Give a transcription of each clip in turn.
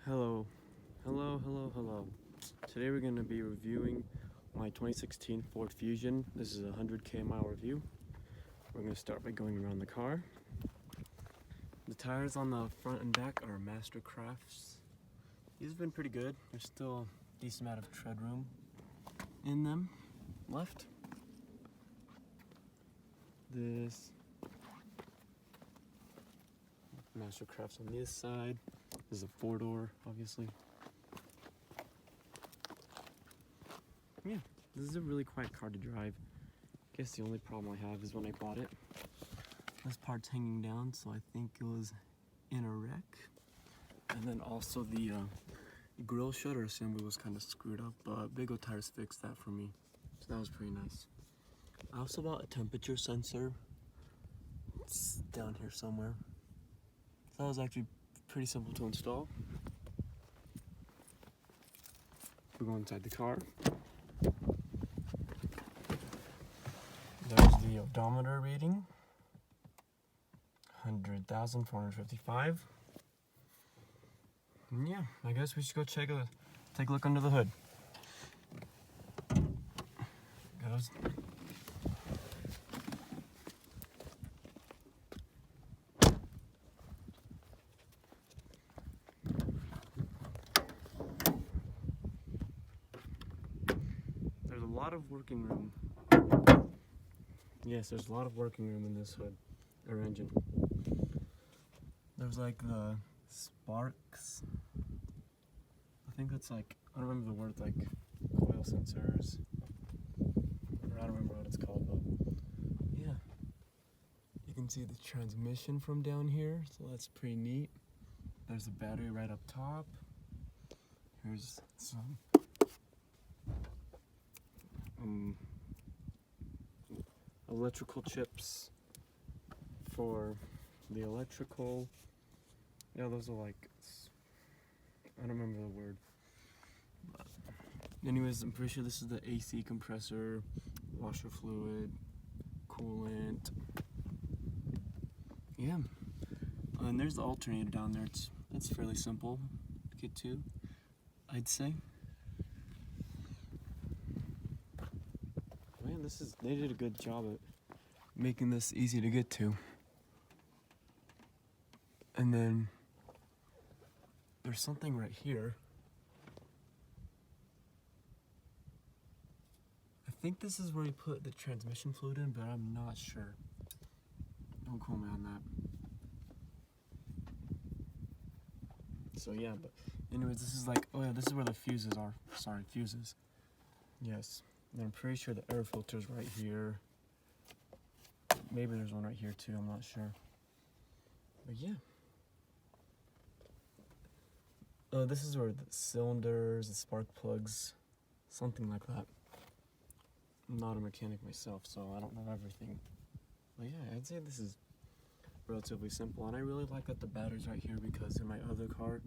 Hello, hello. Today we're going to be reviewing my 2016 Ford Fusion. This is a 100k mile review. We're going to start by going around the car. The tires on the front and back are Mastercrafts. These have been pretty good. There's still a decent amount of tread room in them left. This Mastercrafts on this side. This is a 4-door, obviously. Yeah, this is a really quiet car to drive. I guess the only problem I have is when I bought it, this part's hanging down, so I think it was in a wreck. And then also the grill shutter assembly was kind of screwed up, but Big O Tires fixed that for me, so that was pretty nice. I also bought a temperature sensor. It's down here somewhere. That was actually pretty simple to install. We go inside the car. There's the odometer reading, 100,455. And yeah, I guess we should go take a look under the hood. Goes. There's a lot of working room. Yes, there's a lot of working room in this hood, or engine. There's like the sparks. I think that's like, I don't remember the word, like coil sensors. Or I don't remember what it's called, but yeah. You can see the transmission from down here, so that's pretty neat. There's a battery right up top. Here's some electrical chips for the electrical. Yeah, those are like, I don't remember the word. But anyways, I'm pretty sure this is the AC compressor, washer fluid, coolant. Yeah. And there's the alternator down there. It's fairly simple to get to, I'd say. Man, they did a good job at making this easy to get to. And then there's something right here. I think this is where you put the transmission fluid in, but I'm not sure. Don't quote me on that. So yeah, but anyways, this is like, oh yeah, this is where the fuses are. Sorry, fuses. Yes. And I'm pretty sure the air filter's right here. Maybe there's one right here too, I'm not sure. But yeah. This is where the cylinders, the spark plugs, something like that. I'm not a mechanic myself, so I don't know everything. But yeah, I'd say this is relatively simple, and I really like that the battery's right here because in my other car,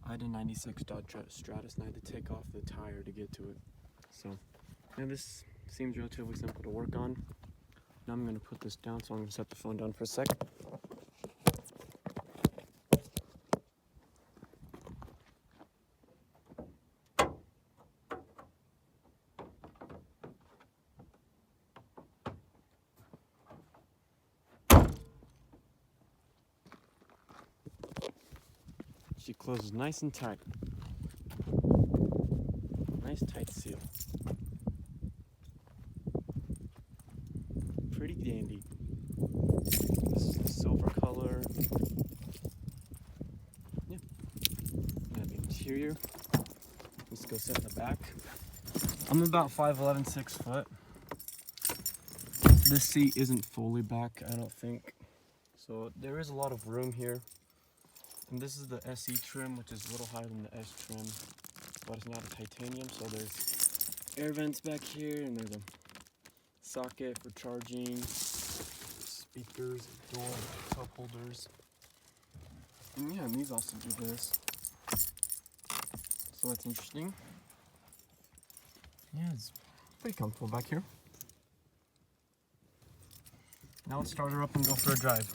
I had a 96 Dodge Stratus and I had to take off the tire to get to it. So, yeah, this seems relatively simple to work on. Now I'm going to put this down, so I'm going to set the phone down for a sec. She closes nice and tight. Nice tight seal. Pretty dandy. This is the silver color. Yeah. And the interior. Let's go set in the back. I'm about 5'11", 6 foot. This seat isn't fully back, I don't think. So there is a lot of room here. And this is the SE trim, which is a little higher than the S trim, but it's not a titanium, so there's air vents back here, and there's a socket for charging, speakers, door, cup holders. And yeah, and these also do this. So that's interesting. Yeah, it's pretty comfortable back here. Now let's start her up and go for a drive.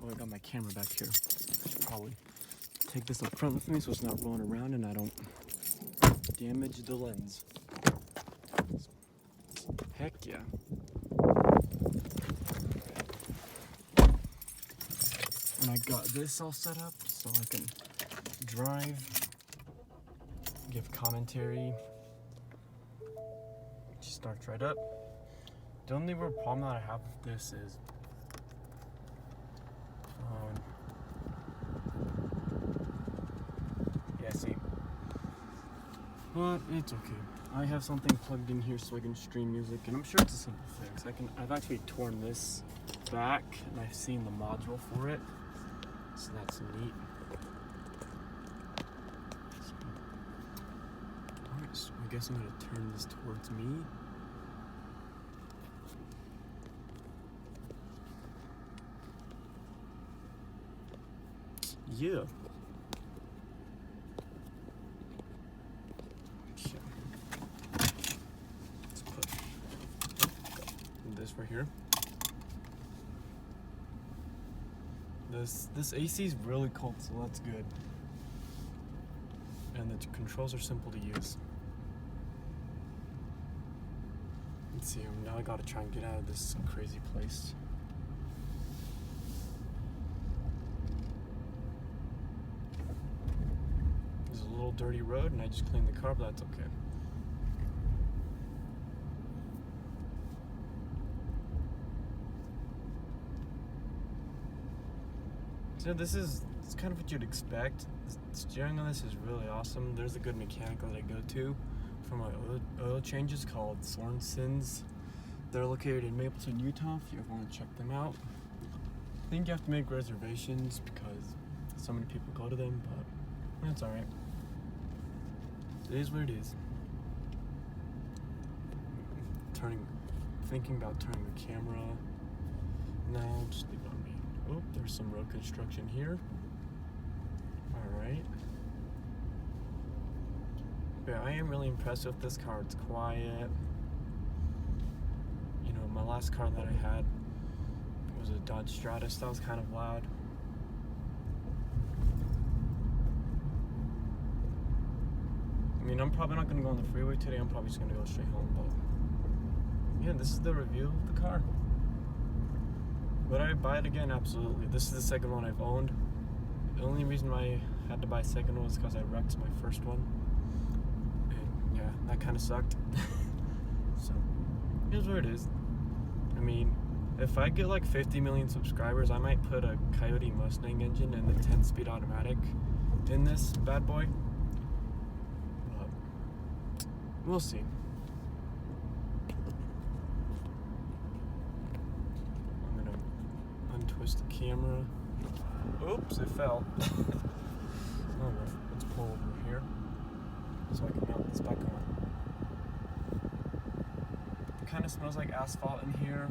Oh, I got my camera back here. Should probably take this up front with me so it's not rolling around and I don't damage the lens. Heck yeah. And I got this all set up so I can drive, give commentary. She starts right up. The only real problem that I have with this is yeah, see, but it's okay. I have something plugged in here so I can stream music, and I'm sure it's a simple fix. I've actually torn this back, and I've seen the module for it, so that's neat. Alright, so I guess I'm gonna turn this towards me. Yeah. Okay. Let's put this right here. This AC is really cold, so that's good. And the controls are simple to use. Let's see, now I gotta try and get out of this crazy place. There's a little dirty road and I just cleaned the car, but that's okay. So it's kind of what you'd expect. The steering on this is really awesome. There's a good mechanic that I go to for my oil changes called Sorensen's. They're located in Mapleton, Utah, if you ever want to check them out. I think you have to make reservations because so many people go to them, but it's alright. It is what it is. Thinking about turning the camera. No, just leave it on me. Oh, there's some road construction here. Alright. Yeah, I am really impressed with this car. It's quiet. You know, my last car that I had was a Dodge Stratus. That was kind of loud. I mean, I'm probably not going to go on the freeway today. I'm probably just going to go straight home. But yeah, this is the review of the car. Would I buy it again? Absolutely. This is the second one I've owned. The only reason why I had to buy a second one was because I wrecked my first one. And yeah, that kind of sucked. So, here's what it is. I mean, if I get like 50 million subscribers, I might put a Coyote Mustang engine and a 10-speed automatic in this bad boy. But we'll see. Untwist the camera. Oops, it fell. Oh well, let's pull over here so I can mount this back on. It kind of smells like asphalt in here.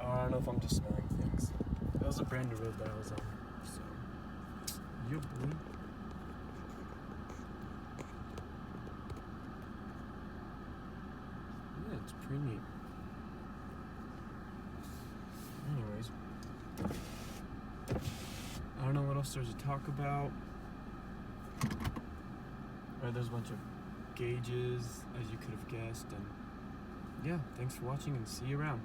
I don't know if I'm just smelling things. That was a brand new road that I was on. So, you believe? Yeah, it's pretty neat. Anyways. I don't know what else there's to talk about. Right, there's a bunch of gauges, as you could have guessed, and yeah, thanks for watching and see you around.